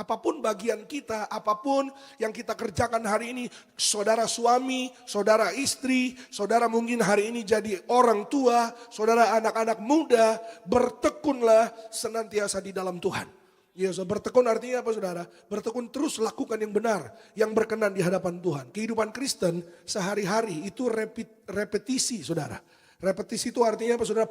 Apapun bagian kita, apapun yang kita kerjakan hari ini, saudara suami, saudara istri, saudara mungkin hari ini jadi orang tua, saudara anak-anak muda, bertekunlah senantiasa di dalam Tuhan. Ya, bertekun artinya apa saudara? Bertekun terus lakukan yang benar, yang berkenan di hadapan Tuhan. Kehidupan Kristen sehari-hari itu repetisi saudara. Repetisi itu artinya apa saudara?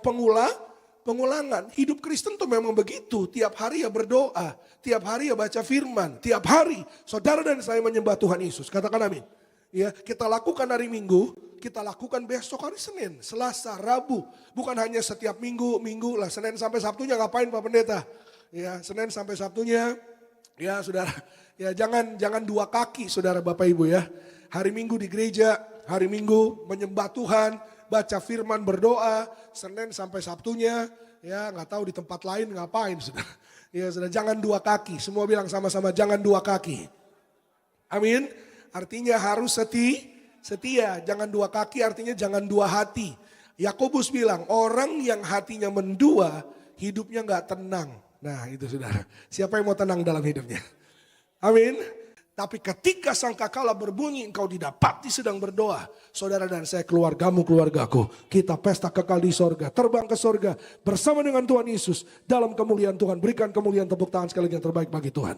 Pengulangan. Hidup Kristen tuh memang begitu. Tiap hari ya berdoa. Tiap hari ya baca firman. Tiap hari saudara dan saya menyembah Tuhan Yesus. Katakan amin. Ya, kita lakukan hari Minggu. Kita lakukan besok hari Senin, Selasa, Rabu. Bukan hanya setiap minggu lah. Senin sampai Sabtunya ngapain Pak Pendeta? Ya, Senin sampai Sabtunya. Ya saudara. Ya jangan dua kaki saudara Bapak Ibu ya. Hari Minggu di gereja. Hari Minggu menyembah Tuhan. Baca firman, berdoa, Senin sampai Sabtunya, ya nggak tahu di tempat lain ngapain sudah. Ya sudah, jangan dua kaki. Semua bilang sama-sama jangan dua kaki. Amin. Artinya harus setia. Jangan dua kaki artinya jangan dua hati. Yakobus bilang orang yang hatinya mendua hidupnya nggak tenang. Nah itu saudara. Siapa yang mau tenang dalam hidupnya? Amin. Tapi ketika sangkakala berbunyi engkau didapati sedang berdoa. Saudara dan saya, keluargamu, keluargaku. Kita pesta kekal di sorga. Terbang ke sorga bersama dengan Tuhan Yesus. Dalam kemuliaan Tuhan. Berikan kemuliaan, tepuk tangan sekali yang terbaik bagi Tuhan.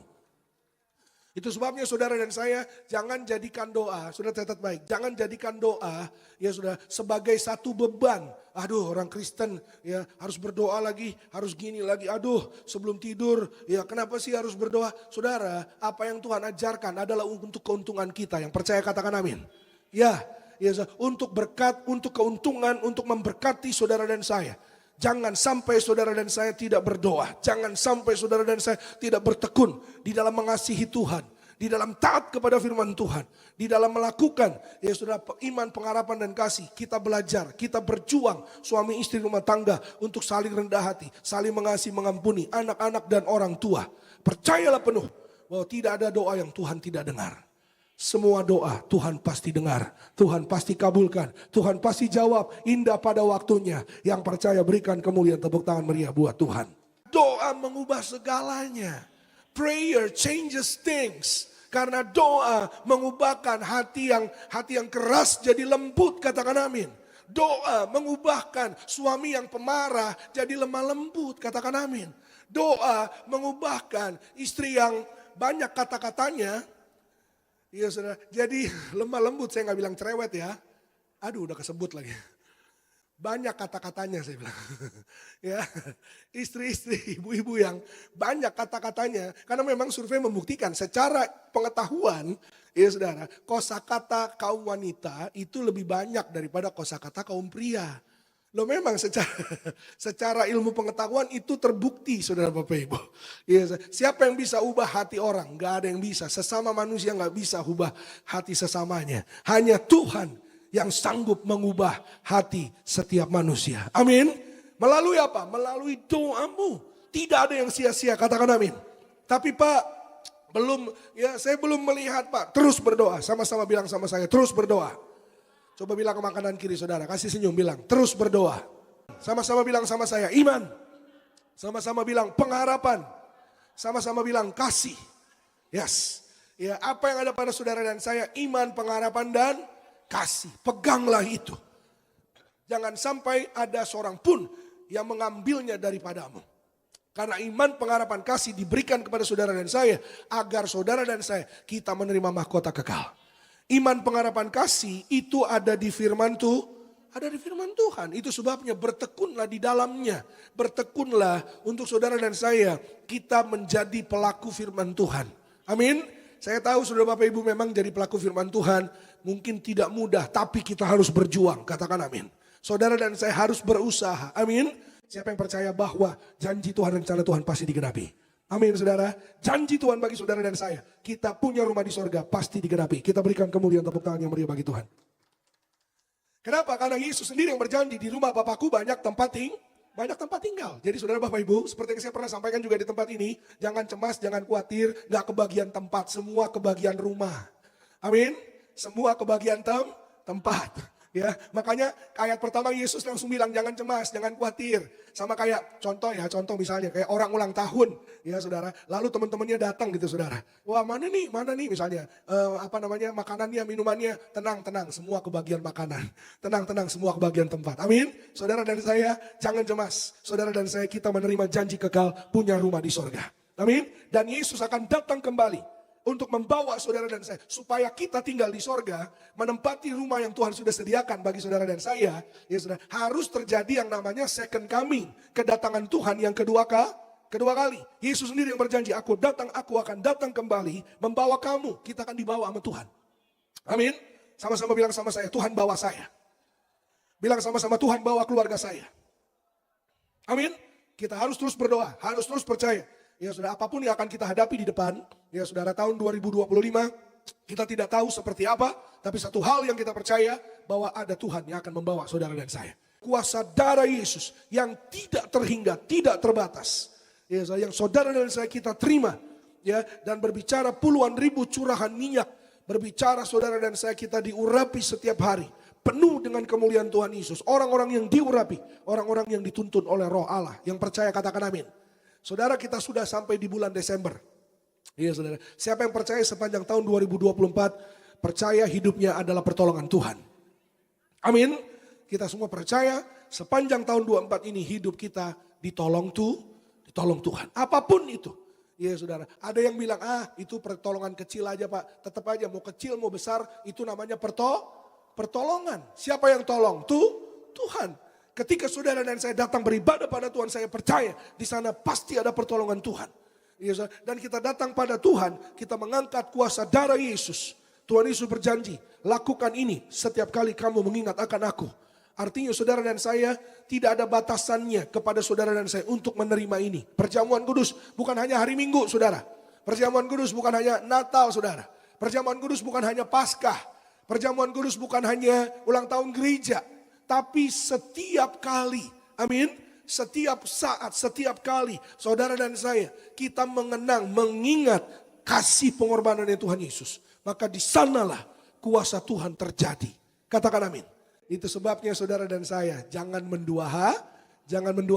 Itu sebabnya saudara dan saya jangan jadikan doa. Sudah catat baik. Jangan jadikan doa ya sudah sebagai satu beban. Aduh orang Kristen ya harus berdoa lagi. Harus gini lagi. Aduh sebelum tidur ya kenapa sih harus berdoa. Saudara apa yang Tuhan ajarkan adalah untuk keuntungan kita. Yang percaya katakan amin. Ya untuk berkat, untuk keuntungan, untuk memberkati saudara dan saya. Jangan sampai saudara dan saya tidak berdoa. Jangan sampai saudara dan saya tidak bertekun di dalam mengasihi Tuhan. Di dalam taat kepada firman Tuhan. Di dalam melakukan ya saudara iman, pengharapan dan kasih. Kita belajar, kita berjuang suami istri rumah tangga untuk saling rendah hati. Saling mengasihi, mengampuni anak-anak dan orang tua. Percayalah penuh bahwa tidak ada doa yang Tuhan tidak dengar. Semua doa Tuhan pasti dengar, Tuhan pasti kabulkan, Tuhan pasti jawab indah pada waktunya. Yang percaya berikan kemuliaan, tepuk tangan meriah buat Tuhan. Doa mengubah segalanya. Prayer changes things. Karena doa mengubahkan hati yang keras jadi lembut, katakan amin. Doa mengubahkan suami yang pemarah jadi lemah lembut, katakan amin. Doa mengubahkan istri yang banyak kata-katanya. Iya saudara, jadi lemah lembut, saya gak bilang cerewet ya. Aduh udah kesebut lagi. Banyak kata-katanya saya bilang. Ya, istri-istri, ibu-ibu yang banyak kata-katanya. Karena memang survei membuktikan secara pengetahuan, ya saudara, kosakata kaum wanita itu lebih banyak daripada kosakata kaum pria. Loh memang secara ilmu pengetahuan itu terbukti saudara Bapak Ibu. Ya, siapa yang bisa ubah hati orang? Gak ada yang bisa. Sesama manusia gak bisa ubah hati sesamanya. Hanya Tuhan yang sanggup mengubah hati setiap manusia. Amin. Melalui apa? Melalui doamu. Tidak ada yang sia-sia, katakan amin. Tapi Pak, saya belum melihat Pak. Terus berdoa, sama-sama bilang sama saya, terus berdoa. Coba bilang ke kanan kiri saudara, kasih senyum, bilang terus berdoa. Sama-sama bilang sama saya, iman. Sama-sama bilang pengharapan. Sama-sama bilang kasih. Yes. Ya, apa yang ada pada saudara dan saya, iman, pengharapan dan kasih. Peganglah itu. Jangan sampai ada seorang pun yang mengambilnya daripadamu. Karena iman, pengharapan, kasih diberikan kepada saudara dan saya agar saudara dan saya kita menerima mahkota kekal. Iman, pengharapan, kasih itu ada di firman Tuhan. Itu sebabnya bertekunlah di dalamnya. Bertekunlah untuk saudara dan saya. Kita menjadi pelaku firman Tuhan. Amin. Saya tahu saudara Bapak Ibu memang jadi pelaku firman Tuhan. Mungkin tidak mudah, tapi kita harus berjuang. Katakan amin. Saudara dan saya harus berusaha. Amin. Siapa yang percaya bahwa janji Tuhan dan rencana Tuhan pasti digenapi. Amin saudara, janji Tuhan bagi saudara dan saya. Kita punya rumah di sorga, pasti digenapi. Kita berikan kemuliaan, tepuk tangan yang meriah bagi Tuhan. Kenapa? Karena Yesus sendiri yang berjanji di rumah Bapakku banyak tempat tinggal. Jadi saudara Bapak Ibu, seperti yang saya pernah sampaikan juga di tempat ini. Jangan cemas, jangan khawatir, gak kebagian tempat, semua kebagian rumah. Amin, semua kebagian tempat. Ya, makanya ayat pertama Yesus langsung bilang jangan cemas, jangan khawatir. Sama kayak contoh misalnya kayak orang ulang tahun, ya saudara. Lalu teman-temannya datang gitu saudara. Wah mana nih misalnya makanannya, minumannya, tenang semua kebagian makanan, tenang semua kebagian tempat. Amin. Saudara dan saya jangan cemas. Saudara dan saya kita menerima janji kekal punya rumah di sorga. Amin. Dan Yesus akan datang kembali untuk membawa saudara dan saya, supaya kita tinggal di sorga, menempati rumah yang Tuhan sudah sediakan bagi saudara dan saya, ya saudara, harus terjadi yang namanya second coming, kedatangan Tuhan yang kedua kali. Yesus sendiri yang berjanji, aku akan datang kembali, membawa kamu, kita akan dibawa sama Tuhan. Amin. Sama-sama bilang sama saya, Tuhan bawa saya. Bilang sama-sama, Tuhan bawa keluarga saya. Amin. Kita harus terus berdoa, harus terus percaya. Ya saudara, apapun yang akan kita hadapi di depan, ya saudara, tahun 2025, kita tidak tahu seperti apa, tapi satu hal yang kita percaya, bahwa ada Tuhan yang akan membawa saudara dan saya. Kuasa darah Yesus yang tidak terhingga, tidak terbatas, ya, yang saudara dan saya kita terima, ya, dan berbicara puluhan ribu curahan minyak, berbicara saudara dan saya kita diurapi setiap hari, penuh dengan kemuliaan Tuhan Yesus. Orang-orang yang diurapi, orang-orang yang dituntun oleh Roh Allah, yang percaya katakan amin. Saudara, kita sudah sampai di bulan Desember. Iya saudara, siapa yang percaya sepanjang tahun 2024, percaya hidupnya adalah pertolongan Tuhan. Amin. Kita semua percaya sepanjang tahun 24 ini hidup kita ditolong Tuhan. Apapun itu. Iya saudara, ada yang bilang itu pertolongan kecil aja Pak. Tetap aja mau kecil mau besar itu namanya pertolongan. Siapa yang tolong? Tuhan. Ketika saudara dan saya datang beribadah pada Tuhan, saya percaya di sana pasti ada pertolongan Tuhan. Dan kita datang pada Tuhan, kita mengangkat kuasa darah Yesus. Tuhan Yesus berjanji, lakukan ini setiap kali kamu mengingat akan aku. Artinya saudara dan saya tidak ada batasannya kepada saudara dan saya untuk menerima ini. Perjamuan kudus bukan hanya hari Minggu saudara. Perjamuan kudus bukan hanya Natal saudara. Perjamuan kudus bukan hanya Paskah. Perjamuan kudus bukan hanya ulang tahun gereja. Tapi setiap kali, amin, setiap saat, setiap kali saudara dan saya kita mengingat kasih pengorbanan Tuhan Yesus, maka di sanalah kuasa Tuhan terjadi. Katakan amin. Itu sebabnya saudara dan saya jangan mendua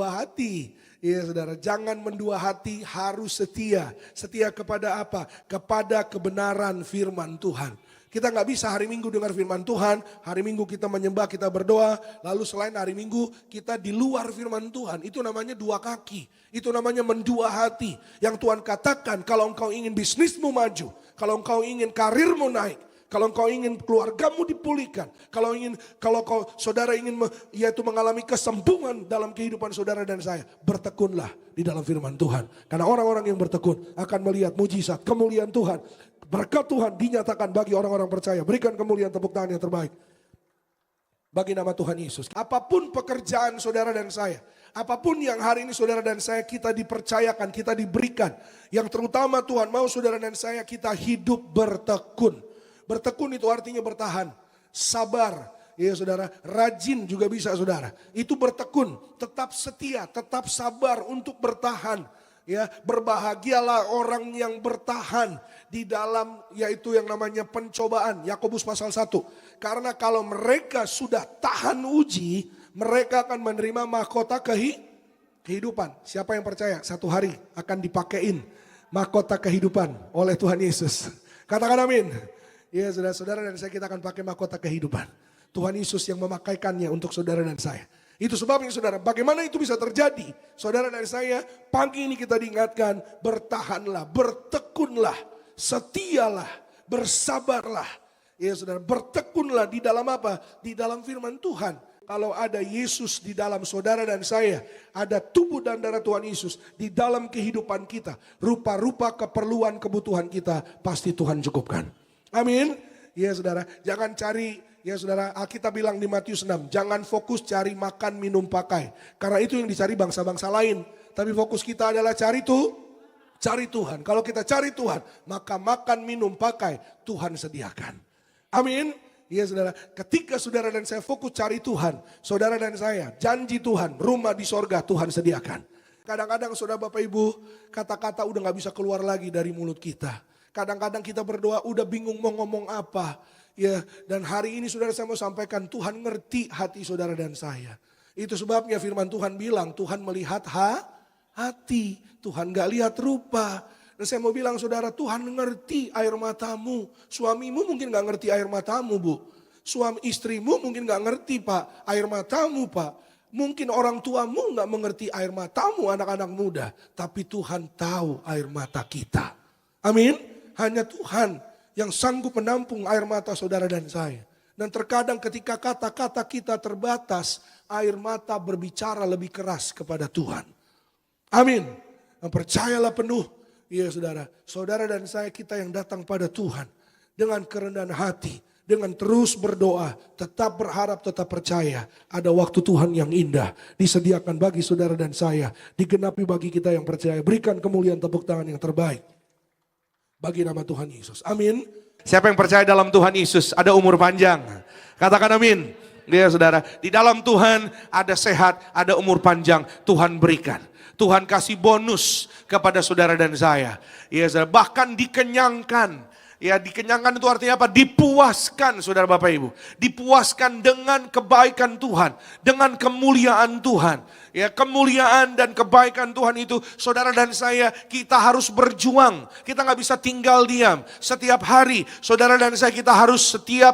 hati. Iya saudara, jangan mendua hati, harus setia. Setia kepada apa? Kepada kebenaran firman Tuhan. Kita nggak bisa hari Minggu dengar firman Tuhan, hari Minggu kita menyembah, kita berdoa, lalu selain hari Minggu kita di luar firman Tuhan. Itu namanya dua kaki, itu namanya mendua hati. Yang Tuhan katakan kalau engkau ingin bisnismu maju, kalau engkau ingin karirmu naik, kalau engkau ingin keluargamu dipulihkan, kalau saudara ingin yaitu mengalami kesembuhan dalam kehidupan saudara dan saya, bertekunlah di dalam firman Tuhan. Karena orang-orang yang bertekun akan melihat mujizat, kemuliaan Tuhan. Berkat Tuhan dinyatakan bagi orang-orang percaya. Berikan kemuliaan tepuk tangan yang terbaik bagi nama Tuhan Yesus. Apapun pekerjaan saudara dan saya, apapun yang hari ini saudara dan saya kita dipercayakan, kita diberikan, yang terutama Tuhan mau saudara dan saya kita hidup bertekun. Bertekun itu artinya bertahan, sabar. Ya saudara, rajin juga bisa saudara. Itu bertekun, tetap setia, tetap sabar untuk bertahan. Ya, berbahagialah orang yang bertahan di dalam yaitu yang namanya pencobaan. Yakobus pasal 1. Karena kalau mereka sudah tahan uji, mereka akan menerima mahkota kehidupan. Siapa yang percaya satu hari akan dipakein mahkota kehidupan oleh Tuhan Yesus? Katakan amin. Ya saudara-saudara dan saya kita akan pakai mahkota kehidupan. Tuhan Yesus yang memakaikannya untuk saudara dan saya. Itu sebabnya saudara, bagaimana itu bisa terjadi? Saudara dan saya, pagi ini kita diingatkan, bertahanlah, bertekunlah, setialah, bersabarlah. Ya saudara, bertekunlah di dalam apa? Di dalam firman Tuhan. Kalau ada Yesus di dalam saudara dan saya, ada tubuh dan darah Tuhan Yesus di dalam kehidupan kita, rupa-rupa keperluan kebutuhan kita, pasti Tuhan cukupkan. Amin. Ya saudara, jangan cari. Ya saudara, Alkitab bilang di Matius 6, jangan fokus cari makan, minum, pakai. Karena itu yang dicari bangsa-bangsa lain. Tapi fokus kita adalah cari Tuhan. Kalau kita cari Tuhan, maka makan, minum, pakai, Tuhan sediakan. Amin. Ya saudara, ketika saudara dan saya fokus cari Tuhan, saudara dan saya, janji Tuhan, rumah di sorga Tuhan sediakan. Kadang-kadang saudara Bapak Ibu, kata-kata udah gak bisa keluar lagi dari mulut kita. Kadang-kadang kita berdoa udah bingung mau ngomong apa. Ya, dan hari ini saudara saya mau sampaikan Tuhan ngerti hati saudara dan saya. Itu sebabnya firman Tuhan bilang Tuhan melihat hati. Tuhan gak lihat rupa. Dan saya mau bilang saudara, Tuhan ngerti air matamu. Suamimu mungkin gak ngerti air matamu, Bu. Suami istrimu mungkin gak ngerti, Pak, air matamu, Pak. Mungkin orang tuamu gak mengerti air matamu, anak-anak muda. Tapi Tuhan tahu air mata kita. Amin. Hanya Tuhan yang sanggup menampung air mata saudara dan saya. Dan terkadang ketika kata-kata kita terbatas, air mata berbicara lebih keras kepada Tuhan. Amin. Dan percayalah penuh, ya saudara. Saudara dan saya kita yang datang pada Tuhan dengan kerendahan hati, dengan terus berdoa, tetap berharap, tetap percaya. Ada waktu Tuhan yang indah disediakan bagi saudara dan saya, digenapi bagi kita yang percaya. Berikan kemuliaan tepuk tangan yang terbaik bagi nama Tuhan Yesus. Amin. Siapa yang percaya dalam Tuhan Yesus ada umur panjang? Katakan amin. Ya saudara, di dalam Tuhan ada sehat, ada umur panjang. Tuhan berikan. Tuhan kasih bonus kepada saudara dan saya. Ya saudara, bahkan dikenyangkan. Ya, dikenyangkan itu artinya apa? Dipuaskan saudara Bapak Ibu. Dipuaskan dengan kebaikan Tuhan. Dengan kemuliaan Tuhan. Ya, kemuliaan dan kebaikan Tuhan itu saudara dan saya kita harus berjuang. Kita gak bisa tinggal diam. Setiap hari saudara dan saya kita harus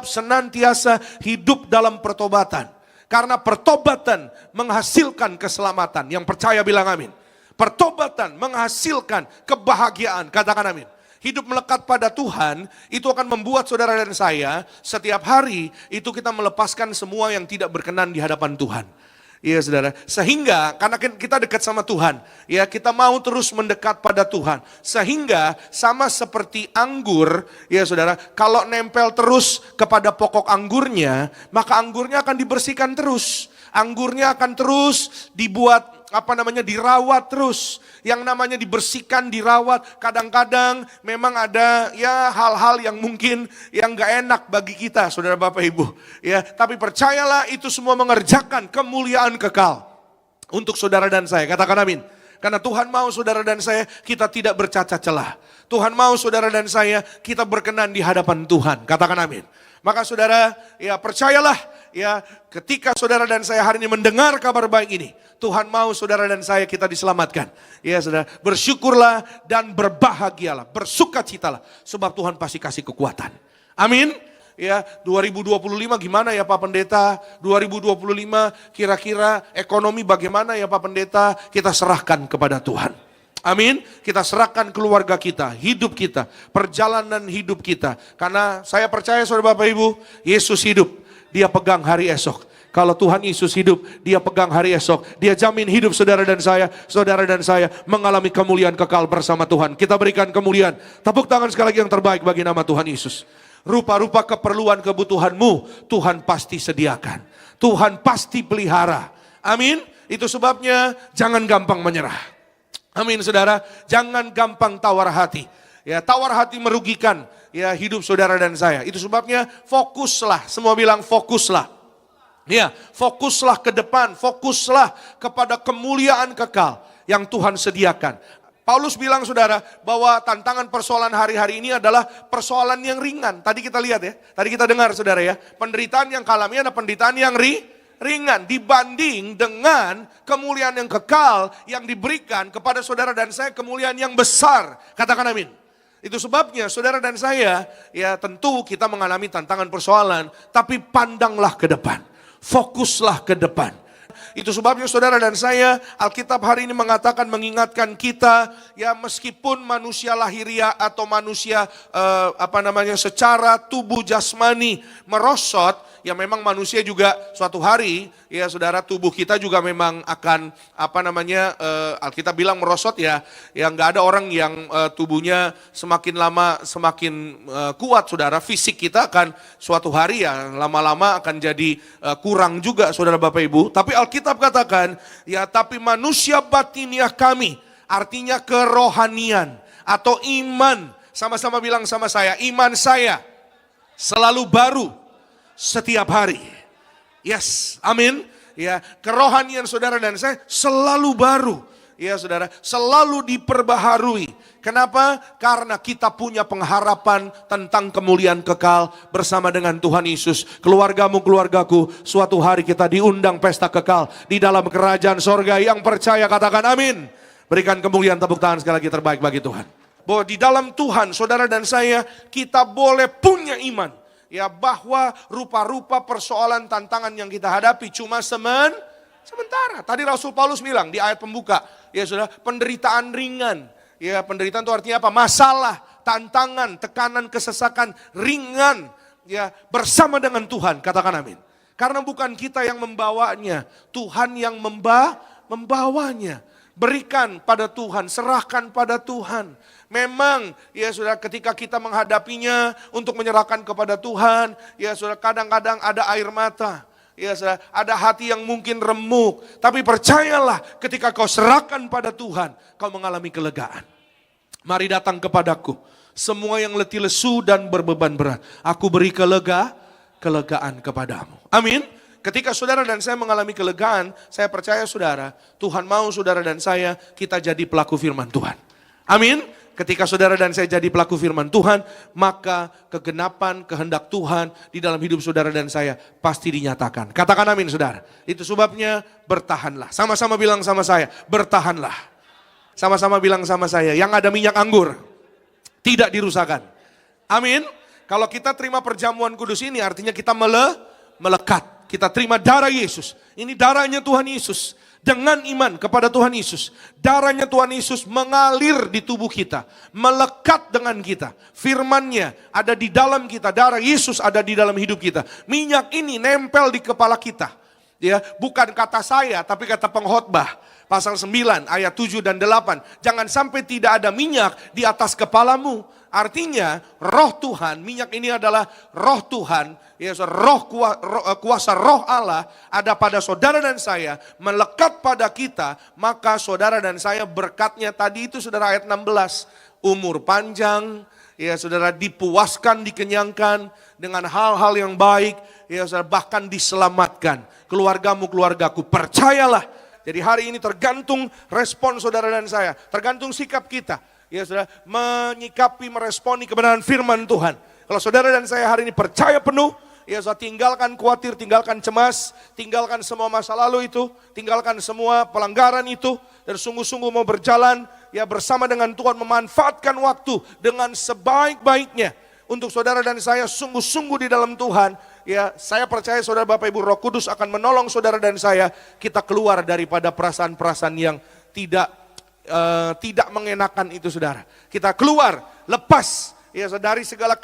senantiasa hidup dalam pertobatan. Karena pertobatan menghasilkan keselamatan. Yang percaya bilang amin. Pertobatan menghasilkan kebahagiaan. Katakan amin. Hidup melekat pada Tuhan itu akan membuat saudara dan saya setiap hari itu kita melepaskan semua yang tidak berkenan di hadapan Tuhan. Iya saudara, sehingga karena kita dekat sama Tuhan, ya kita mau terus mendekat pada Tuhan. Sehingga sama seperti anggur, ya saudara, kalau nempel terus kepada pokok anggurnya, maka anggurnya akan dibersihkan terus. Anggurnya akan terus dibuat dirawat terus. Yang namanya dibersihkan, dirawat, kadang-kadang memang ada ya hal-hal yang mungkin yang gak enak bagi kita, saudara Bapak Ibu. Ya, tapi percayalah itu semua mengerjakan kemuliaan kekal untuk saudara dan saya. Katakan amin. Karena Tuhan mau saudara dan saya kita tidak bercacat celah. Tuhan mau saudara dan saya kita berkenan di hadapan Tuhan. Katakan amin. Maka saudara, ya percayalah ya ketika saudara dan saya hari ini mendengar kabar baik ini, Tuhan mau saudara dan saya kita diselamatkan. Ya saudara, bersyukurlah dan berbahagialah, bersukacitalah sebab Tuhan pasti kasih kekuatan. Amin. Ya, 2025 gimana ya Pak Pendeta? 2025 kira-kira ekonomi bagaimana ya Pak Pendeta? Kita serahkan kepada Tuhan. Amin. Kita serahkan keluarga kita, hidup kita, perjalanan hidup kita. Karena saya percaya saudara Bapak Ibu, Yesus hidup, dia pegang hari esok. Kalau Tuhan Yesus hidup, dia pegang hari esok. Dia jamin hidup saudara dan saya mengalami kemuliaan kekal bersama Tuhan. Kita berikan kemuliaan. Tepuk tangan sekali lagi yang terbaik bagi nama Tuhan Yesus. Rupa-rupa keperluan kebutuhanmu, Tuhan pasti sediakan. Tuhan pasti pelihara. Amin. Itu sebabnya jangan gampang menyerah. Amin saudara, jangan gampang tawar hati. Ya, tawar hati merugikan ya hidup saudara dan saya. Itu sebabnya fokuslah, semua bilang fokuslah. Ya, fokuslah ke depan, fokuslah kepada kemuliaan kekal yang Tuhan sediakan. Paulus bilang saudara bahwa tantangan persoalan hari-hari ini adalah persoalan yang ringan. Tadi kita lihat ya, tadi kita dengar saudara ya, penderitaan yang kalami ada penderitaan yang ringan dibanding dengan kemuliaan yang kekal yang diberikan kepada saudara dan saya, kemuliaan yang besar. Katakan amin. Itu sebabnya saudara dan saya ya tentu kita mengalami tantangan persoalan, tapi pandanglah ke depan. Fokuslah ke depan. Itu sebabnya saudara dan saya, Alkitab hari ini mengatakan, mengingatkan kita, ya meskipun manusia lahiriah atau manusia secara tubuh jasmani merosot, ya memang manusia juga suatu hari, ya saudara, tubuh kita juga memang akan Alkitab bilang merosot ya, yang nggak ada orang yang tubuhnya semakin lama semakin kuat, saudara. Fisik kita akan suatu hari ya lama-lama akan jadi kurang juga, saudara Bapak Ibu. Tapi Alkitab katakan, ya tapi manusia batiniah kami, artinya kerohanian atau iman. Sama-sama bilang sama saya, iman saya selalu baru setiap hari. Yes, amin. Ya, kerohanian saudara dan saya selalu baru. ya saudara, selalu diperbaharui. Kenapa? Karena kita punya pengharapan tentang kemuliaan kekal bersama dengan Tuhan Yesus. Keluargamu, keluargaku, suatu hari kita diundang pesta kekal di dalam kerajaan sorga. Yang percaya katakan amin. Berikan kemuliaan, tepuk tangan sekali lagi terbaik bagi Tuhan. Bahwa di dalam Tuhan, saudara dan saya, kita boleh punya iman. Ya, bahwa rupa-rupa persoalan tantangan yang kita hadapi cuma sementara. Tadi Rasul Paulus bilang di ayat pembuka, ya sudah, penderitaan ringan. Ya, penderitaan itu artinya apa? Masalah, tantangan, tekanan, kesesakan ringan. Ya, bersama dengan Tuhan, katakan amin. Karena bukan kita yang membawanya, Tuhan yang membawanya. Berikan pada Tuhan, serahkan pada Tuhan. Memang ya sudah, ketika kita menghadapinya untuk menyerahkan kepada Tuhan, ya sudah, kadang-kadang ada air mata. Ya sudah, ada hati yang mungkin remuk. Tapi percayalah, ketika kau serahkan pada Tuhan, kau mengalami kelegaan. Mari datang kepadaku, semua yang letih lesu dan berbeban berat. Aku beri kelegaan kepadamu. Amin. Ketika saudara dan saya mengalami kelegaan, saya percaya saudara, Tuhan mau saudara dan saya, kita jadi pelaku firman Tuhan. Amin. Ketika saudara dan saya jadi pelaku firman Tuhan, maka kegenapan kehendak Tuhan di dalam hidup saudara dan saya pasti dinyatakan. Katakan amin saudara. Itu sebabnya bertahanlah. Sama-sama bilang sama saya, bertahanlah. Sama-sama bilang sama saya, yang ada minyak anggur tidak dirusakkan. Amin. Kalau kita terima perjamuan kudus ini artinya kita melekat. Kita terima darah Yesus. Ini darahnya Tuhan Yesus. Dengan iman kepada Tuhan Yesus. Darahnya Tuhan Yesus mengalir di tubuh kita. Melekat dengan kita. Firman-Nya ada di dalam kita. Darah Yesus ada di dalam hidup kita. Minyak ini nempel di kepala kita. Ya, bukan kata saya tapi kata pengkhotbah. Pasal 9 ayat 7 dan 8. Jangan sampai tidak ada minyak di atas kepalamu. Artinya roh Tuhan, minyak ini adalah roh Tuhan, ya, kuasa roh Allah ada pada saudara dan saya, melekat pada kita, maka saudara dan saya berkatnya tadi itu saudara ayat 16, umur panjang, ya saudara, dipuaskan, dikenyangkan dengan hal-hal yang baik, ya saudara, bahkan diselamatkan. Keluargamu, keluargaku, percayalah. Jadi hari ini tergantung respon saudara dan saya, tergantung sikap kita. Ya saudara, menyikapi, meresponi kebenaran firman Tuhan. Kalau saudara dan saya hari ini percaya penuh, ya saudara, tinggalkan khawatir, tinggalkan cemas, tinggalkan semua masa lalu itu, tinggalkan semua pelanggaran itu, dan sungguh-sungguh mau berjalan ya bersama dengan Tuhan, memanfaatkan waktu dengan sebaik-baiknya. Untuk saudara dan saya sungguh-sungguh di dalam Tuhan, ya saya percaya saudara, Bapak Ibu, Roh Kudus akan menolong saudara dan saya, kita keluar daripada perasaan-perasaan yang tidak mengenakan itu saudara. Kita keluar, lepas ya dari segala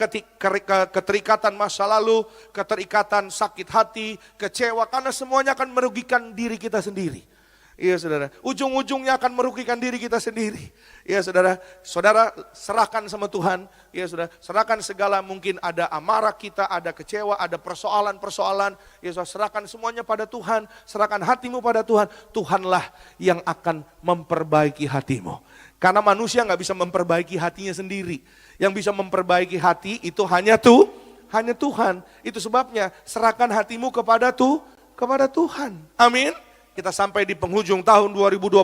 keterikatan masa lalu, keterikatan sakit hati, kecewa, karena semuanya akan merugikan diri kita sendiri. Iya saudara, ujung-ujungnya akan merugikan diri kita sendiri. Iya saudara, saudara serahkan sama Tuhan. Iya saudara, serahkan segala, mungkin ada amarah kita, ada kecewa, ada persoalan-persoalan. Iya saudara, serahkan semuanya pada Tuhan, serahkan hatimu pada Tuhan. Tuhanlah yang akan memperbaiki hatimu. Karena manusia nggak bisa memperbaiki hatinya sendiri. Yang bisa memperbaiki hati itu hanya Tuhan. Itu sebabnya serahkan hatimu kepada Tuhan. Amin. Kita sampai di penghujung tahun 2024,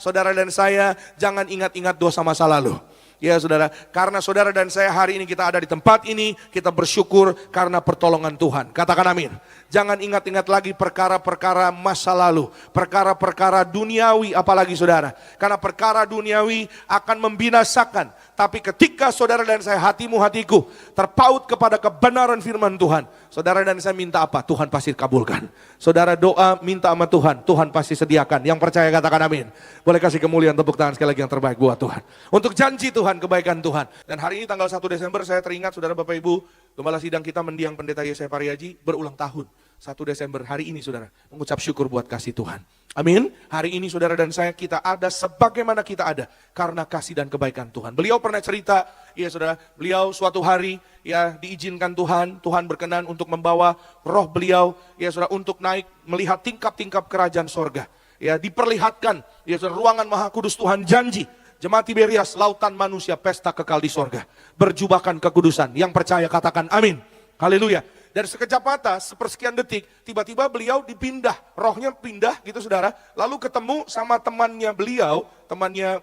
saudara dan saya jangan ingat-ingat dosa masa lalu. Ya saudara, karena saudara dan saya hari ini kita ada di tempat ini, kita bersyukur karena pertolongan Tuhan. Katakan amin. Jangan ingat-ingat lagi perkara-perkara masa lalu, perkara-perkara duniawi apalagi saudara. Karena perkara duniawi akan membinasakan. Tapi ketika saudara dan saya, hatimu, hatiku terpaut kepada kebenaran firman Tuhan, saudara dan saya minta apa? Tuhan pasti kabulkan. Saudara doa, minta sama Tuhan, Tuhan pasti sediakan. Yang percaya katakan amin. Boleh kasih kemuliaan, tepuk tangan sekali lagi yang terbaik buat Tuhan. Untuk janji Tuhan, kebaikan Tuhan. Dan hari ini tanggal 1 Desember saya teringat saudara Bapak Ibu, Gembala Sidang kita mendiang Pendeta Yesaya Pariaji berulang tahun. 1 Desember hari ini saudara, mengucap syukur buat kasih Tuhan. Amin. Hari ini saudara dan saya kita ada sebagaimana kita ada karena kasih dan kebaikan Tuhan. Beliau pernah cerita, ya saudara, beliau suatu hari ya diizinkan Tuhan berkenan untuk membawa roh beliau ya saudara untuk naik melihat tingkap-tingkap kerajaan sorga. Ya diperlihatkan ya saudara, ruangan Maha Kudus Tuhan janji. Jemaat Tiberias, lautan manusia, pesta kekal di sorga. Berjubahkan kekudusan. Yang percaya katakan amin. Haleluya. Dan sekejap mata, sepersekian detik, tiba-tiba beliau dipindah, rohnya pindah gitu saudara. Lalu ketemu sama temannya beliau, temannya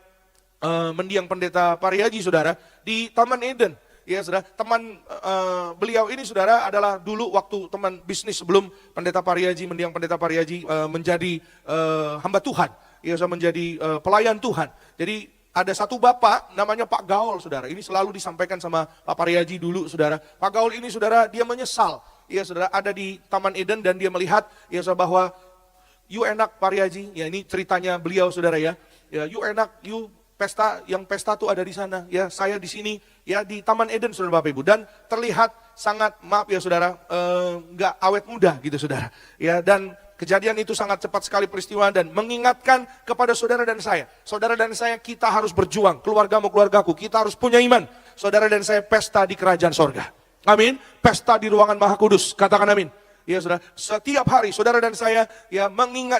mendiang pendeta Pariaji saudara, di Taman Eden. Ya saudara, teman beliau ini saudara adalah dulu waktu teman bisnis sebelum pendeta Pariaji, mendiang pendeta Pariaji menjadi hamba Tuhan. Ya saudara, menjadi pelayan Tuhan. Jadi ada satu bapak namanya Pak Gaul saudara. Ini selalu disampaikan sama Pak Pariaji dulu saudara. Pak Gaul ini saudara, dia menyesal. Ya saudara, ada di Taman Eden dan dia melihat ya saudara bahwa you enak Pariaji. Ya ini ceritanya beliau saudara ya. Ya you enak, you pesta, yang pesta tuh ada di sana, ya saya di sini, ya di Taman Eden saudara Bapak Ibu, dan terlihat sangat maaf ya saudara, nggak awet muda gitu saudara, ya dan kejadian itu sangat cepat sekali peristiwa dan mengingatkan kepada saudara dan saya kita harus berjuang, keluargamu keluargaku, kita harus punya iman, saudara dan saya pesta di kerajaan sorga, amin, pesta di ruangan Maha Kudus, katakan amin. Ya saudara, setiap hari saudara dan saya ya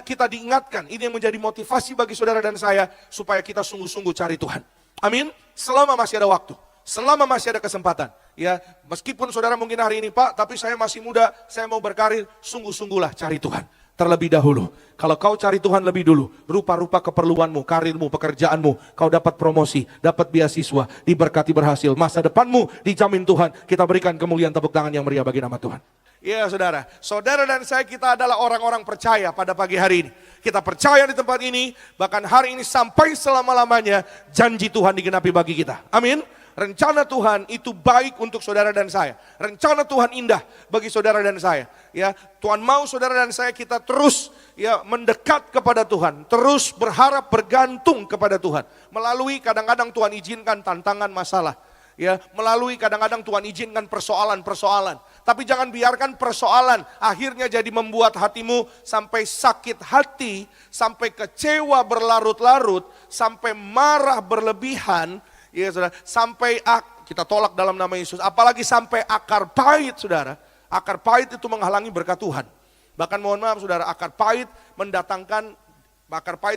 kita diingatkan, ini yang menjadi motivasi bagi saudara dan saya supaya kita sungguh-sungguh cari Tuhan. Amin. Selama masih ada waktu, selama masih ada kesempatan. Ya, meskipun saudara mungkin hari ini, Pak, tapi saya masih muda, saya mau berkarir, sungguh-sungguhlah cari Tuhan. Terlebih dahulu. Kalau kau cari Tuhan lebih dulu, rupa-rupa keperluanmu, karirmu, pekerjaanmu, kau dapat promosi, dapat beasiswa, diberkati berhasil, masa depanmu dijamin Tuhan. Kita berikan kemuliaan tepuk tangan yang meriah bagi nama Tuhan. Ya saudara, saudara dan saya kita adalah orang-orang percaya pada pagi hari ini. Kita percaya di tempat ini, bahkan hari ini sampai selama-lamanya janji Tuhan digenapi bagi kita. Amin. Rencana Tuhan itu baik untuk saudara dan saya. Rencana Tuhan indah bagi saudara dan saya. Ya, Tuhan mau saudara dan saya kita terus ya mendekat kepada Tuhan, terus berharap bergantung kepada Tuhan. Melalui kadang-kadang Tuhan izinkan tantangan masalah. Ya, melalui kadang-kadang Tuhan izinkan persoalan-persoalan. Tapi jangan biarkan persoalan akhirnya jadi membuat hatimu sampai sakit hati, sampai kecewa berlarut-larut, sampai marah berlebihan, ya saudara, sampai kita tolak dalam nama Yesus, apalagi sampai akar pahit saudara. Akar pahit itu menghalangi berkat Tuhan. Bahkan mohon maaf saudara, akar pahit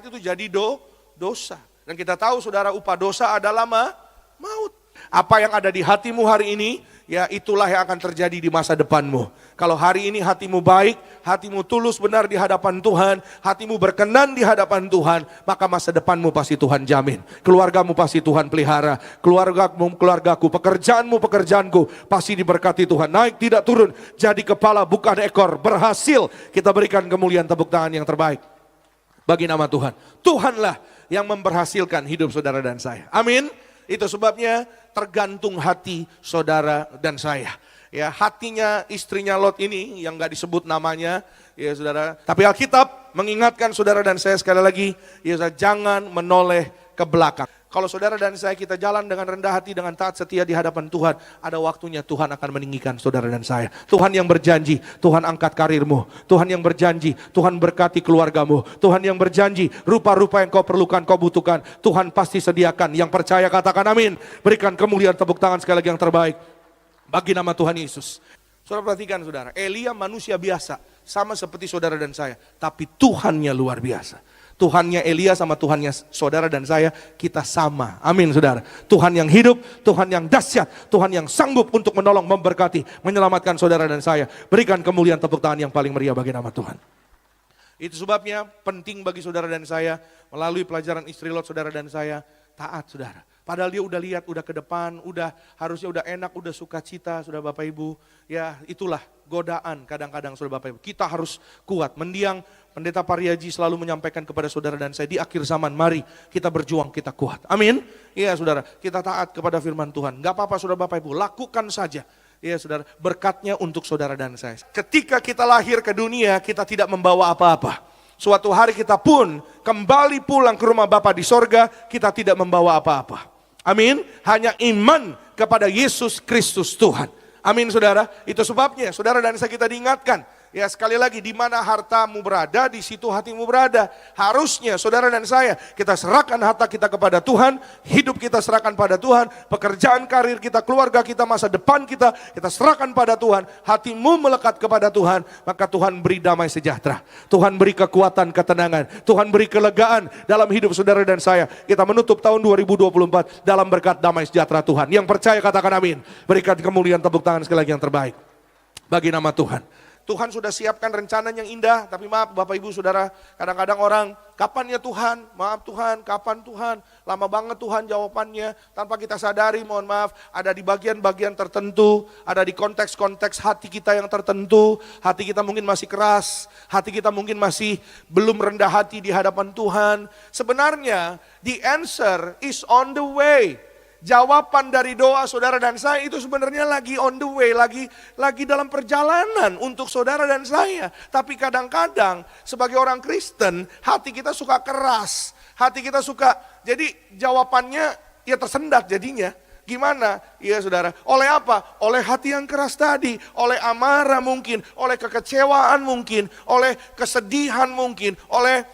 itu jadi dosa. Dan kita tahu saudara, upah dosa adalah maut. Apa yang ada di hatimu hari ini, ya itulah yang akan terjadi di masa depanmu. Kalau hari ini hatimu baik, hatimu tulus benar di hadapan Tuhan, hatimu berkenan di hadapan Tuhan, maka masa depanmu pasti Tuhan jamin. Keluargamu pasti Tuhan pelihara, keluargaku, pekerjaanku pasti diberkati Tuhan. Naik tidak turun, jadi kepala bukan ekor, berhasil. Kita berikan kemuliaan tepuk tangan yang terbaik bagi nama Tuhan. Tuhanlah yang memberhasilkan hidup saudara dan saya. Amin. Itu sebabnya tergantung hati saudara dan saya. Ya, hatinya istrinya Lot ini yang gak disebut namanya, ya saudara. Tapi Alkitab mengingatkan saudara dan saya sekali lagi, ya saudara, jangan menoleh ke belakang. Kalau saudara dan saya kita jalan dengan rendah hati, dengan taat setia di hadapan Tuhan, ada waktunya Tuhan akan meninggikan saudara dan saya. Tuhan yang berjanji, Tuhan angkat karirmu. Tuhan yang berjanji, Tuhan berkati keluargamu. Tuhan yang berjanji, rupa-rupa yang kau perlukan, kau butuhkan, Tuhan pasti sediakan. Yang percaya katakan amin. Berikan kemuliaan tepuk tangan sekali lagi yang terbaik bagi nama Tuhan Yesus. Saudara perhatikan saudara, Elia manusia biasa, sama seperti saudara dan saya, tapi Tuhannya luar biasa. Tuhannya Elia sama Tuhannya saudara dan saya, kita sama. Amin saudara. Tuhan yang hidup, Tuhan yang dahsyat, Tuhan yang sanggup untuk menolong, memberkati, menyelamatkan saudara dan saya. Berikan kemuliaan tepuk tangan yang paling meriah bagi nama Tuhan. Itu sebabnya penting bagi saudara dan saya, melalui pelajaran istri Lot saudara dan saya, taat saudara. Padahal dia udah lihat, udah ke depan, harusnya udah enak, udah sukacita, saudara Bapak Ibu. Ya itulah godaan kadang-kadang saudara Bapak Ibu. Kita harus kuat. Mendiang pendeta Pariaji selalu menyampaikan kepada saudara dan saya, di akhir zaman mari kita berjuang, kita kuat. Amin. Iya saudara, kita taat kepada firman Tuhan. Gak apa-apa saudara Bapak Ibu, lakukan saja. Iya saudara, berkatnya untuk saudara dan saya. Ketika kita lahir ke dunia, kita tidak membawa apa-apa. Suatu hari kita pun kembali pulang ke rumah Bapa di sorga, kita tidak membawa apa-apa. Amin. Hanya iman kepada Yesus Kristus Tuhan. Amin saudara. Itu sebabnya saudara dan saya kita diingatkan. Ya sekali lagi, di mana hartamu berada, di situ hatimu berada. Harusnya saudara dan saya, kita serahkan harta kita kepada Tuhan, hidup kita serahkan pada Tuhan, pekerjaan, karir kita, keluarga kita, masa depan kita serahkan pada Tuhan. Hatimu melekat kepada Tuhan, maka Tuhan beri damai sejahtera. Tuhan beri kekuatan, ketenangan. Tuhan beri kelegaan dalam hidup saudara dan saya. Kita menutup tahun 2024 dalam berkat damai sejahtera Tuhan. Yang percaya katakan amin. Berikan kemuliaan tepuk tangan sekali lagi yang terbaik Bagi nama Tuhan. Tuhan sudah siapkan rencana yang indah, tapi maaf Bapak Ibu Saudara, kadang-kadang orang, kapan ya Tuhan? Maaf Tuhan, kapan Tuhan? Lama banget Tuhan jawabannya, tanpa kita sadari, mohon maaf, ada di bagian-bagian tertentu, ada di konteks-konteks hati kita yang tertentu, hati kita mungkin masih keras, hati kita mungkin masih belum rendah hati di hadapan Tuhan. Sebenarnya, the answer is on the way. Jawaban dari doa saudara dan saya itu sebenarnya lagi on the way, lagi dalam perjalanan untuk saudara dan saya. Tapi kadang-kadang sebagai orang Kristen, hati kita suka keras, hati kita suka, jadi jawabannya ya tersendat jadinya. Gimana? Iya saudara, oleh apa? Oleh hati yang keras tadi, oleh amarah mungkin, oleh kekecewaan mungkin, oleh kesedihan mungkin, oleh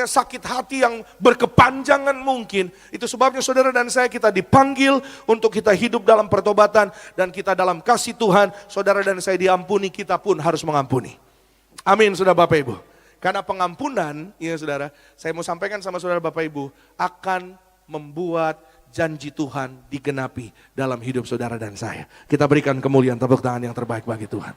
sakit hati yang berkepanjangan mungkin. Itu sebabnya saudara dan saya kita dipanggil untuk kita hidup dalam pertobatan dan kita dalam kasih Tuhan. Saudara dan saya diampuni, kita pun harus mengampuni. Amin, saudara Bapak Ibu. Karena pengampunan, ya saudara, saya mau sampaikan sama saudara Bapak Ibu, akan membuat janji Tuhan digenapi dalam hidup saudara dan saya. Kita berikan kemuliaan, tepuk tangan yang terbaik bagi Tuhan.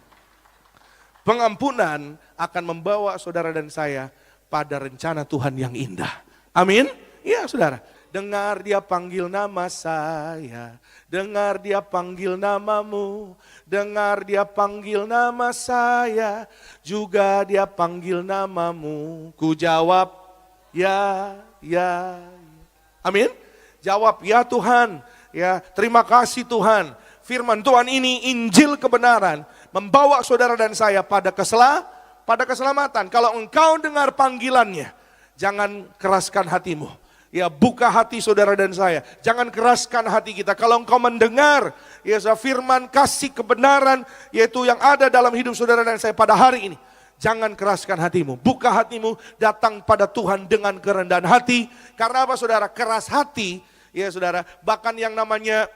Pengampunan akan membawa saudara dan saya pada rencana Tuhan yang indah. Amin? Iya saudara. Dengar dia panggil nama saya, dengar dia panggil namamu, dengar dia panggil nama saya, juga dia panggil namamu. Ku jawab, ya. Amin? Jawab, ya Tuhan, ya terima kasih Tuhan. Firman Tuhan ini, Injil kebenaran, membawa saudara dan saya pada keselamatan. Kalau engkau dengar panggilannya, jangan keraskan hatimu. Ya, buka hati saudara dan saya. Jangan keraskan hati kita. Kalau engkau mendengar ya firman kasih kebenaran yaitu yang ada dalam hidup saudara dan saya pada hari ini, jangan keraskan hatimu. Buka hatimu, datang pada Tuhan dengan kerendahan hati. Karena apa saudara? Keras hati, ya saudara, bahkan yang namanya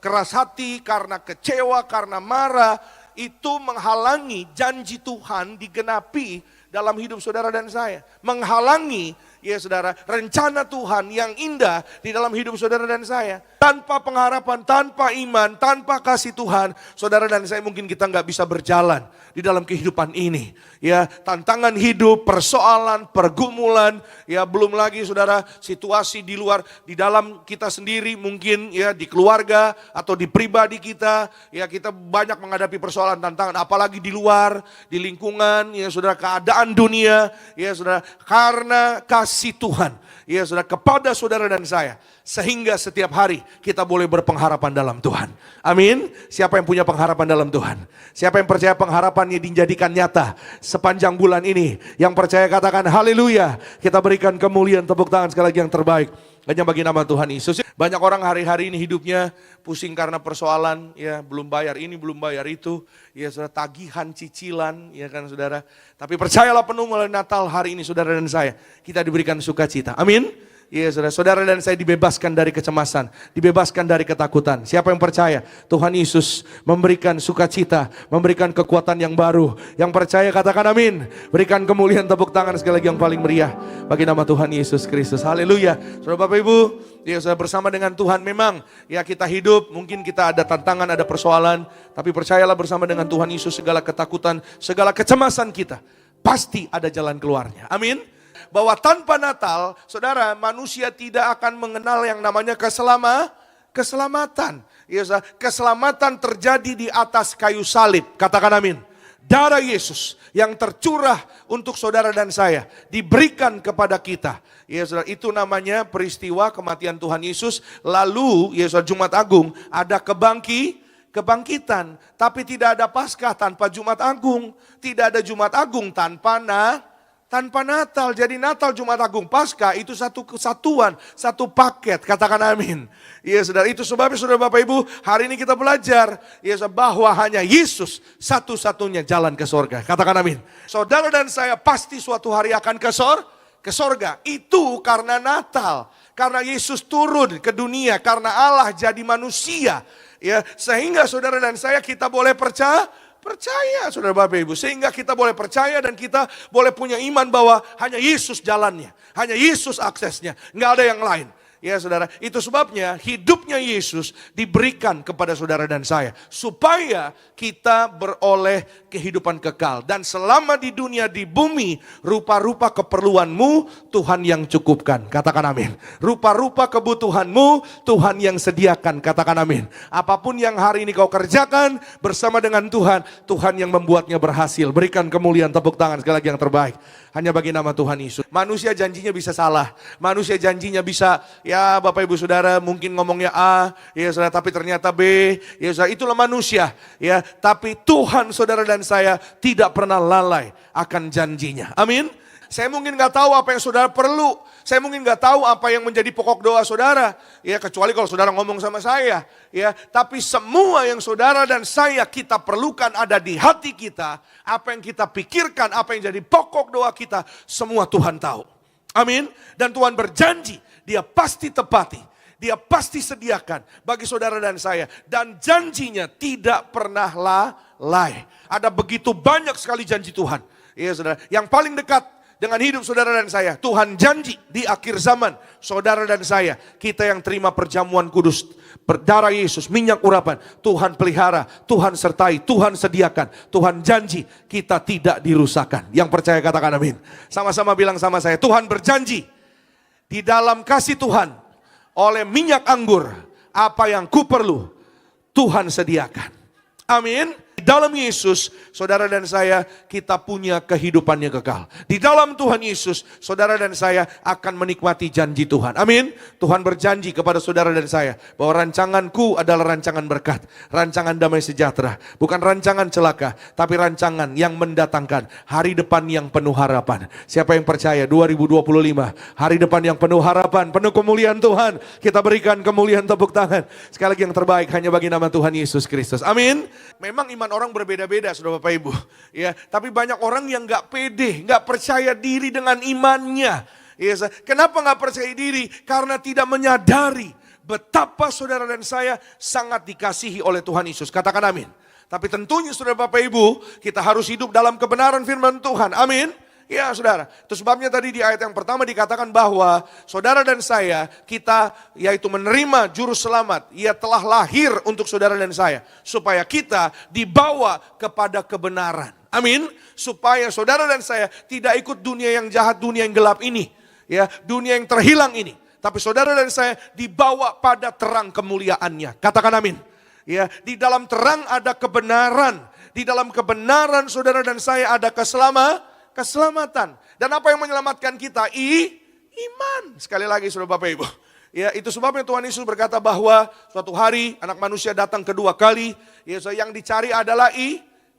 keras hati karena kecewa, karena marah, itu menghalangi janji Tuhan digenapi dalam hidup saudara dan saya. Menghalangi, ya saudara, rencana Tuhan yang indah di dalam hidup saudara dan saya. Tanpa pengharapan, tanpa iman, tanpa kasih Tuhan, saudara dan saya mungkin kita nggak bisa berjalan di dalam kehidupan ini. Ya, tantangan hidup, persoalan, pergumulan, ya belum lagi saudara situasi di luar, di dalam kita sendiri mungkin ya di keluarga atau di pribadi kita, ya kita banyak menghadapi persoalan, tantangan, apalagi di luar, di lingkungan, ya saudara, keadaan dunia, ya saudara, karena kasih Tuhan, ya saudara, kepada saudara dan saya, sehingga setiap hari kita boleh berpengharapan dalam Tuhan. Amin. Siapa yang punya pengharapan dalam Tuhan? Siapa yang percaya pengharapannya dijadikan nyata sepanjang bulan ini? Yang percaya katakan haleluya. Kita berikan kemuliaan, tepuk tangan sekali lagi yang terbaik hanya bagi nama Tuhan Yesus. Banyak orang hari-hari ini hidupnya pusing karena persoalan, ya belum bayar ini, belum bayar itu, ya saudara, tagihan, cicilan, ya kan saudara. Tapi percayalah penuh mulai Natal hari ini saudara dan saya, kita diberikan sukacita. Amin. Ya saudara dan saya dibebaskan dari kecemasan, dibebaskan dari ketakutan. Siapa yang percaya Tuhan Yesus memberikan sukacita, memberikan kekuatan yang baru. Yang percaya katakan amin. Berikan kemuliaan, tepuk tangan sekali lagi yang paling meriah bagi nama Tuhan Yesus Kristus. Haleluya. Saudara Bapak Ibu, ya saudara, bersama dengan Tuhan memang ya kita hidup, mungkin kita ada tantangan, ada persoalan, tapi percayalah bersama dengan Tuhan Yesus segala ketakutan, segala kecemasan kita pasti ada jalan keluarnya. Amin. Bahwa tanpa Natal, saudara, manusia tidak akan mengenal yang namanya keselamatan. Ya, keselamatan terjadi di atas kayu salib. Katakan amin. Darah Yesus yang tercurah untuk saudara dan saya diberikan kepada kita. Ya, saudara, itu namanya peristiwa kematian Tuhan Yesus. Lalu, ya saudara, Jumat Agung ada kebangkitan. Tapi tidak ada Paskah tanpa Jumat Agung. Tidak ada Jumat Agung tanpa Natal. Jadi Natal, Jumat Agung, Paskah itu satu kesatuan, satu paket. Katakan amin. Ya saudara, itu sebabnya saudara Bapak Ibu, hari ini kita belajar ya bahwa hanya Yesus satu-satunya jalan ke sorga. Katakan amin. Saudara dan saya pasti suatu hari akan ke sorga. Itu karena Natal. Karena Yesus turun ke dunia, karena Allah jadi manusia. Ya, sehingga saudara dan saya kita boleh percaya saudara Bapak Ibu, sehingga kita boleh percaya dan kita boleh punya iman bahwa hanya Yesus jalannya, hanya Yesus aksesnya, nggak ada yang lain. Ya saudara, itu sebabnya hidupnya Yesus diberikan kepada saudara dan saya. Supaya kita beroleh kehidupan kekal. Dan selama di dunia, di bumi, rupa-rupa keperluanmu Tuhan yang cukupkan. Katakan amin. Rupa-rupa kebutuhanmu Tuhan yang sediakan. Katakan amin. Apapun yang hari ini kau kerjakan bersama dengan Tuhan, Tuhan yang membuatnya berhasil. Berikan kemuliaan, tepuk tangan sekali lagi yang terbaik. Hanya bagi nama Tuhan Yesus. Manusia janjinya bisa salah. Manusia janjinya bisa, ya Bapak Ibu Saudara mungkin ngomongnya A, ya saudara, tapi ternyata B. Ya saudara, itulah manusia. Ya, tapi Tuhan saudara dan saya tidak pernah lalai akan janjinya. Amin. Saya mungkin gak tahu apa yang saudara perlu. Saya mungkin gak tahu apa yang menjadi pokok doa saudara. Ya, kecuali kalau saudara ngomong sama saya. Ya, tapi semua yang saudara dan saya kita perlukan ada di hati kita. Apa yang kita pikirkan, apa yang jadi pokok doa kita, semua Tuhan tahu. Amin. Dan Tuhan berjanji, Dia pasti tepati. Dia pasti sediakan bagi saudara dan saya. Dan janjinya tidak pernah lalai. Ada begitu banyak sekali janji Tuhan. Ya saudara, yang paling dekat dengan hidup saudara dan saya, Tuhan janji di akhir zaman, saudara dan saya, kita yang terima perjamuan kudus, darah Yesus, minyak urapan, Tuhan pelihara, Tuhan sertai, Tuhan sediakan, Tuhan janji kita tidak dirusakkan. Yang percaya katakan amin. Sama-sama bilang sama saya, Tuhan berjanji di dalam kasih Tuhan, oleh minyak anggur, apa yang ku perlu, Tuhan sediakan. Amin. Di dalam Yesus, saudara dan saya, kita punya kehidupan yang kekal. Di dalam Tuhan Yesus, saudara dan saya akan menikmati janji Tuhan. Amin. Tuhan berjanji kepada saudara dan saya, bahwa rancanganku adalah rancangan berkat, rancangan damai sejahtera. Bukan rancangan celaka, tapi rancangan yang mendatangkan hari depan yang penuh harapan. Siapa yang percaya 2025, hari depan yang penuh harapan, penuh kemuliaan Tuhan. Kita berikan kemuliaan, tepuk tangan. Sekali lagi yang terbaik hanya bagi nama Tuhan Yesus Kristus. Amin. Memang iman orang berbeda-beda, saudara Bapak Ibu. Ya, tapi banyak orang yang gak pede, gak percaya diri dengan imannya. Ya, kenapa gak percaya diri? Karena tidak menyadari betapa saudara dan saya sangat dikasihi oleh Tuhan Yesus. Katakan amin. Tapi tentunya saudara Bapak Ibu, kita harus hidup dalam kebenaran firman Tuhan. Amin. Ya saudara, itu sebabnya tadi di ayat yang pertama dikatakan bahwa saudara dan saya, kita yaitu menerima juru selamat. Ia telah lahir untuk saudara dan saya, supaya kita dibawa kepada kebenaran. Amin. Supaya saudara dan saya tidak ikut dunia yang jahat, dunia yang gelap ini. Ya, dunia yang terhilang ini. Tapi saudara dan saya dibawa pada terang kemuliaannya. Katakan amin. Ya, di dalam terang ada kebenaran. Di dalam kebenaran saudara dan saya ada keselamatan. Dan apa yang menyelamatkan kita? Iman. Sekali lagi saudara Bapak Ibu. Ya, itu sebabnya Tuhan Yesus berkata bahwa suatu hari anak manusia datang kedua kali. Ya, yang dicari adalah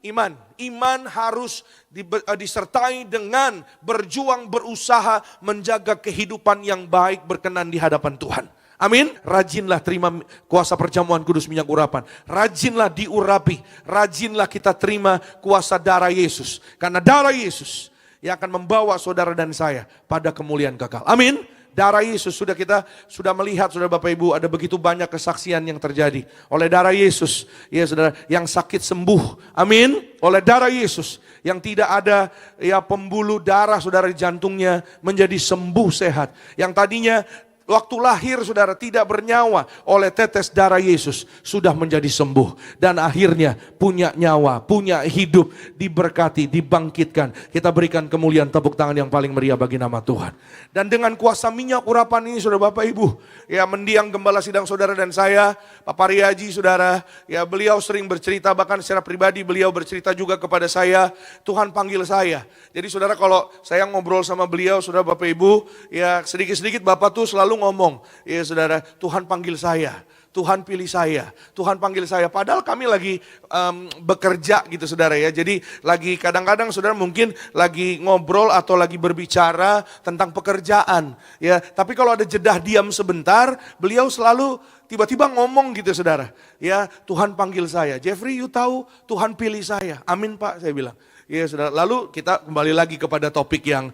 iman. Iman harus disertai dengan berjuang, berusaha menjaga kehidupan yang baik berkenan di hadapan Tuhan. Amin. Rajinlah terima kuasa perjamuan kudus minyak urapan. Rajinlah diurapi. Rajinlah kita terima kuasa darah Yesus. Karena darah Yesus yang akan membawa saudara dan saya pada kemuliaan kekal. Amin. Darah Yesus kita sudah melihat saudara Bapak Ibu, ada begitu banyak kesaksian yang terjadi. Oleh darah Yesus, ya saudara, yang sakit sembuh. Amin. Oleh darah Yesus yang tidak ada ya pembuluh darah saudara di jantungnya menjadi sembuh sehat. Yang tadinya waktu lahir saudara tidak bernyawa, oleh tetes darah Yesus sudah menjadi sembuh. Dan akhirnya punya nyawa, punya hidup, diberkati, dibangkitkan. Kita berikan kemuliaan, tepuk tangan yang paling meriah bagi nama Tuhan. Dan dengan kuasa minyak urapan ini saudara Bapak Ibu, ya mendiang gembala sidang saudara dan saya, Pak Pariaji saudara, ya beliau sering bercerita, bahkan secara pribadi beliau bercerita juga kepada saya, Tuhan panggil saya. Jadi saudara kalau saya ngobrol sama beliau saudara Bapak Ibu, ya sedikit-sedikit Bapak tuh selalu ngomong, ya saudara, Tuhan panggil saya, Tuhan pilih saya, Tuhan panggil saya. Padahal kami lagi bekerja gitu saudara ya. Jadi lagi kadang-kadang saudara mungkin lagi ngobrol atau lagi berbicara tentang pekerjaan. Ya, tapi kalau ada jeda diam sebentar, beliau selalu tiba-tiba ngomong gitu saudara. Ya, Tuhan panggil saya. Jeffrey, you tahu Tuhan pilih saya. Amin Pak, saya bilang. Ya saudara, lalu kita kembali lagi kepada topik yang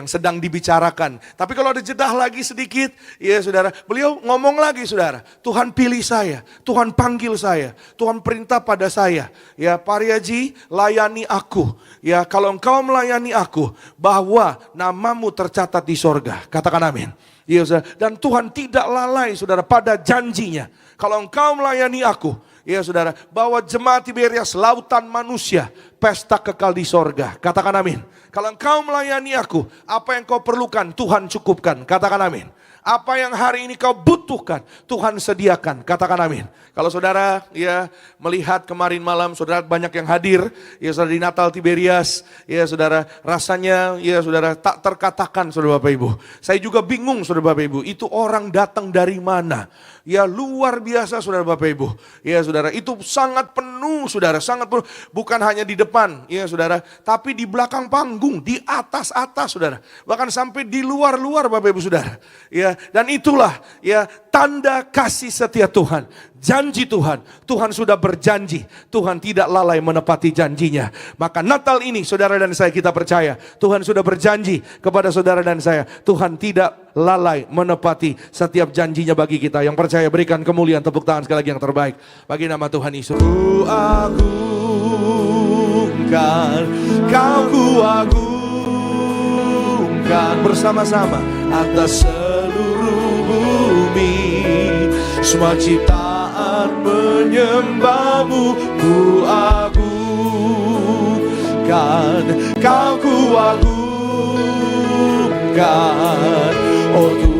sedang dibicarakan. Tapi kalau ada jeda lagi sedikit, ya saudara, beliau ngomong lagi saudara, Tuhan pilih saya, Tuhan panggil saya, Tuhan perintah pada saya. Ya Pariaji, layani aku. Ya kalau engkau melayani aku, bahwa namamu tercatat di sorga. Katakan amin. Ya, saudara. Dan Tuhan tidak lalai, saudara, pada janjinya. Kalau engkau melayani aku, ya saudara, bahwa jemaat Tiberias lautan manusia, pesta kekal di sorga. Katakan amin. Kalau engkau melayani aku, apa yang kau perlukan Tuhan cukupkan. Katakan amin. Apa yang hari ini kau butuhkan, Tuhan sediakan. Katakan amin. Kalau saudara ya melihat kemarin malam, saudara banyak yang hadir, ya saudara di Natal Tiberias, ya saudara rasanya ya saudara tak terkatakan saudara Bapak Ibu. Saya juga bingung saudara Bapak Ibu, itu orang datang dari mana? Ya luar biasa saudara Bapak Ibu. Ya saudara, itu sangat penuh saudara, sangat penuh. Bukan hanya di depan ya saudara, tapi di belakang panggung, di atas-atas saudara. Bahkan sampai di luar-luar Bapak Ibu saudara. Ya, dan itulah ya tanda kasih setia Tuhan. Janji Tuhan, Tuhan sudah berjanji, Tuhan tidak lalai menepati janjinya. Maka Natal ini saudara dan saya kita percaya, Tuhan sudah berjanji kepada saudara dan saya, Tuhan tidak lalai menepati setiap janjinya bagi kita. Yang percaya berikan kemuliaan, tepuk tangan sekali lagi yang terbaik bagi nama Tuhan Yesus. Ku agungkan, kau ku agungkan bersama-sama atas seluruh bumi, semua ciptaan menyembahmu. Ku agungkan, kau ku agungkan, oh Tuhan.